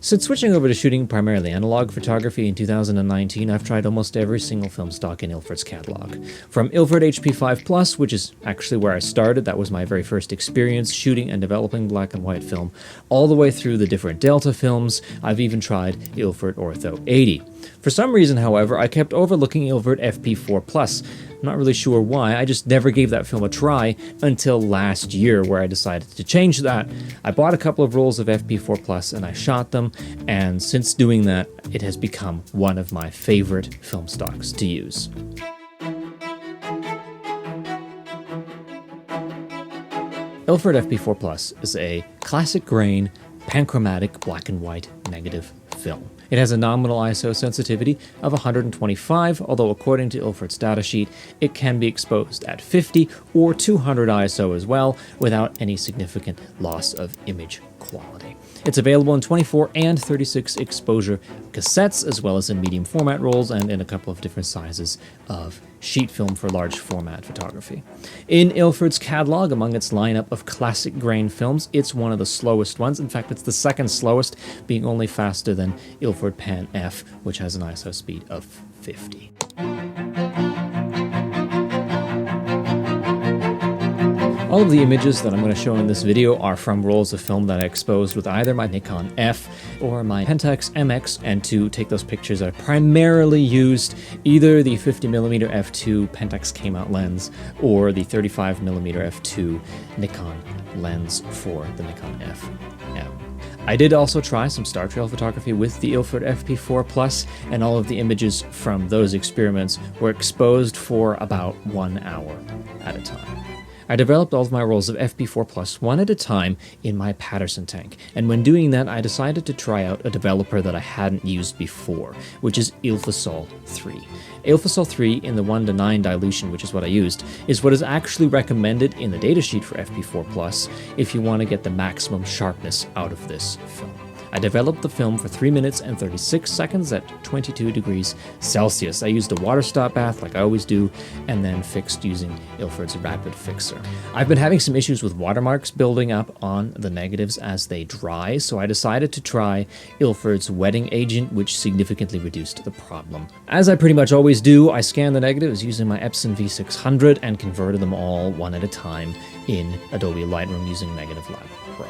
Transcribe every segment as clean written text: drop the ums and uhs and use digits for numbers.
Since switching over to shooting primarily analog photography in 2019, I've tried almost every single film stock in Ilford's catalog. From Ilford FP4 Plus, which is actually where I started, that was my very first experience shooting and developing black and white film, all the way through the different Delta films. I've even tried Ilford Ortho 80. For some reason, however, I kept overlooking Ilford FP4 Plus. I'm not really sure why, I just never gave that film a try until last year, where I decided to change that. I bought a couple of rolls of FP4 Plus and I shot them, and since doing that, it has become one of my favorite film stocks to use. Ilford FP4 Plus is a classic grain, panchromatic black and white negative film. It has a nominal ISO sensitivity of 125, although according to Ilford's datasheet, it can be exposed at 50 or 200 ISO as well, without any significant loss of image quality. It's available in 24 and 36 exposure cassettes, as well as in medium format rolls and in a couple of different sizes of sheet film for large format photography. In Ilford's catalog, among its lineup of classic grain films, it's one of the slowest ones. In fact, it's the second slowest, being only faster than Ilford Pan F, which has an ISO speed of 50. All of the images that I'm going to show in this video are from rolls of film that I exposed with either my Nikon F or my Pentax MX, and to take those pictures I primarily used either the 50mm f2 Pentax K-mount lens or the 35mm f2 Nikon lens for the Nikon FM. I did also try some star trail photography with the Ilford FP4 Plus, and all of the images from those experiments were exposed for about 1 hour at a time. I developed all of my rolls of FP4 Plus one at a time in my Patterson tank, and when doing that I decided to try out a developer that I hadn't used before, which is IFLORD 3. IFLORD 3 in the 1:9 dilution, which is what I used, is what is actually recommended in the datasheet for FP4 Plus if you want to get the maximum sharpness out of this film. I developed the film for 3 minutes and 36 seconds at 22 degrees Celsius. I used a water stop bath like I always do, and then fixed using Ilford's Rapid Fixer. I've been having some issues with watermarks building up on the negatives as they dry, so I decided to try Ilford's Wetting Agent, which significantly reduced the problem. As I pretty much always do, I scanned the negatives using my Epson V600 and converted them all one at a time in Adobe Lightroom using Negative Lab Pro.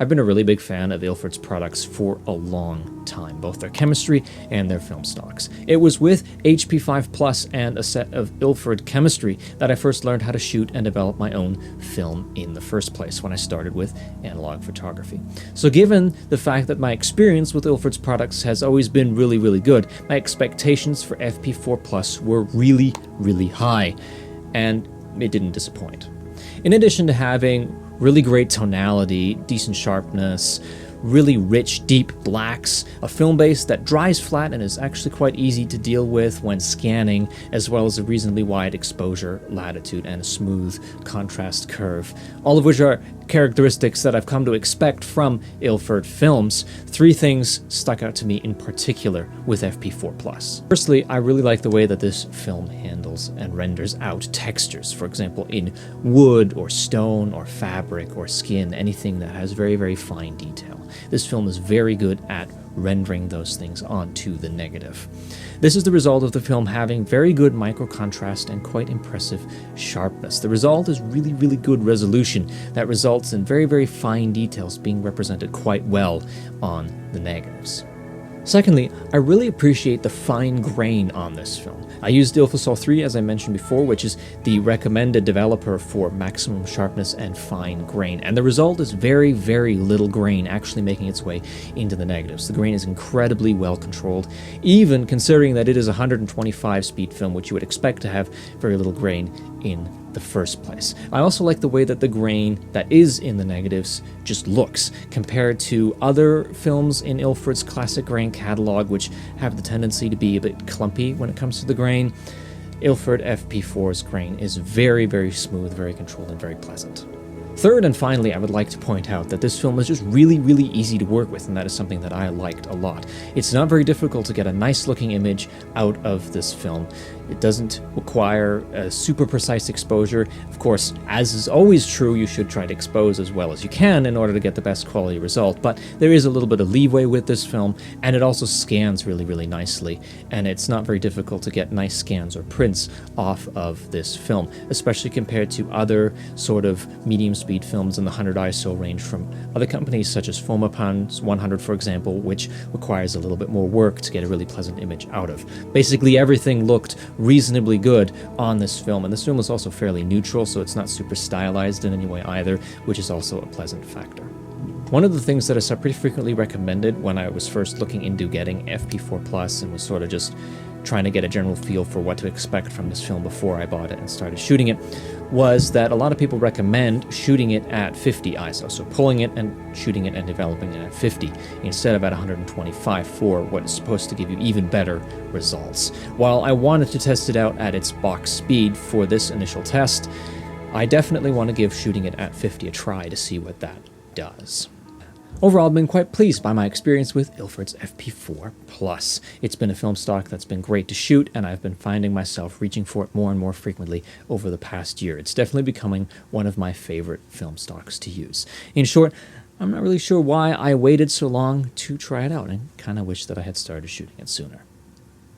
I've been a really big fan of Ilford's products for a long time, both their chemistry and their film stocks. It was with HP5 Plus and a set of Ilford chemistry that I first learned how to shoot and develop my own film in the first place when I started with analog photography. So given the fact that my experience with Ilford's products has always been really good, my expectations for FP4 Plus were really high, and it didn't disappoint. In addition to having really great tonality, decent sharpness, really rich, deep blacks, a film base that dries flat and is actually quite easy to deal with when scanning, as well as a reasonably wide exposure latitude and a smooth contrast curve, all of which are characteristics that I've come to expect from Ilford films. Three things stuck out to me in particular with FP4 Plus. Firstly, I really like the way that this film handles and renders out textures, for example in wood or stone or fabric or skin, anything that has very fine detail. This film is very good at rendering those things onto the negative. This is the result of the film having very good micro contrast and quite impressive sharpness. The result is really good resolution that results in very fine details being represented quite well on the negatives. Secondly, I really appreciate the fine grain on this film. I used IFLORD 3, as I mentioned before, which is the recommended developer for maximum sharpness and fine grain, and the result is very little grain actually making its way into the negatives. The grain is incredibly well controlled, even considering that it is a 125 speed film, which you would expect to have very little grain in the first place. I also like the way that the grain that is in the negatives just looks, compared to other films in Ilford's classic grain catalog, which have the tendency to be a bit clumpy when it comes to the grain. Ilford FP4's grain is very smooth, very controlled, and very pleasant. Third and finally, I would like to point out that this film is just really easy to work with, and that is something that I liked a lot. It's not very difficult to get a nice looking image out of this film. It doesn't require a super precise exposure. Of course, as is always true, you should try to expose as well as you can in order to get the best quality result, but there is a little bit of leeway with this film, and it also scans really, really nicely, and it's not very difficult to get nice scans or prints off of this film, especially compared to other sort of medium speed films in the 100 ISO range from other companies such as Fomapan's 100, for example, which requires a little bit more work to get a really pleasant image out of. Basically, everything looked reasonably good on this film, and this film is also fairly neutral, so it's not super stylized in any way either, which is also a pleasant factor. One of the things that I saw pretty frequently recommended when I was first looking into getting FP4 Plus and was sort of just trying to get a general feel for what to expect from this film before I bought it and started shooting it, was that a lot of people recommend shooting it at 50 ISO, so pulling it and shooting it and developing it at 50 instead of at 125 for what is supposed to give you even better results. While I wanted to test it out at its box speed for this initial test, I definitely want to give shooting it at 50 a try to see what that does. Overall, I've been quite pleased by my experience with Ilford's FP4 Plus. It's been a film stock that's been great to shoot, and I've been finding myself reaching for it more and more frequently over the past year. It's definitely becoming one of my favorite film stocks to use. In short, I'm not really sure why I waited so long to try it out, and kind of wish that I had started shooting it sooner.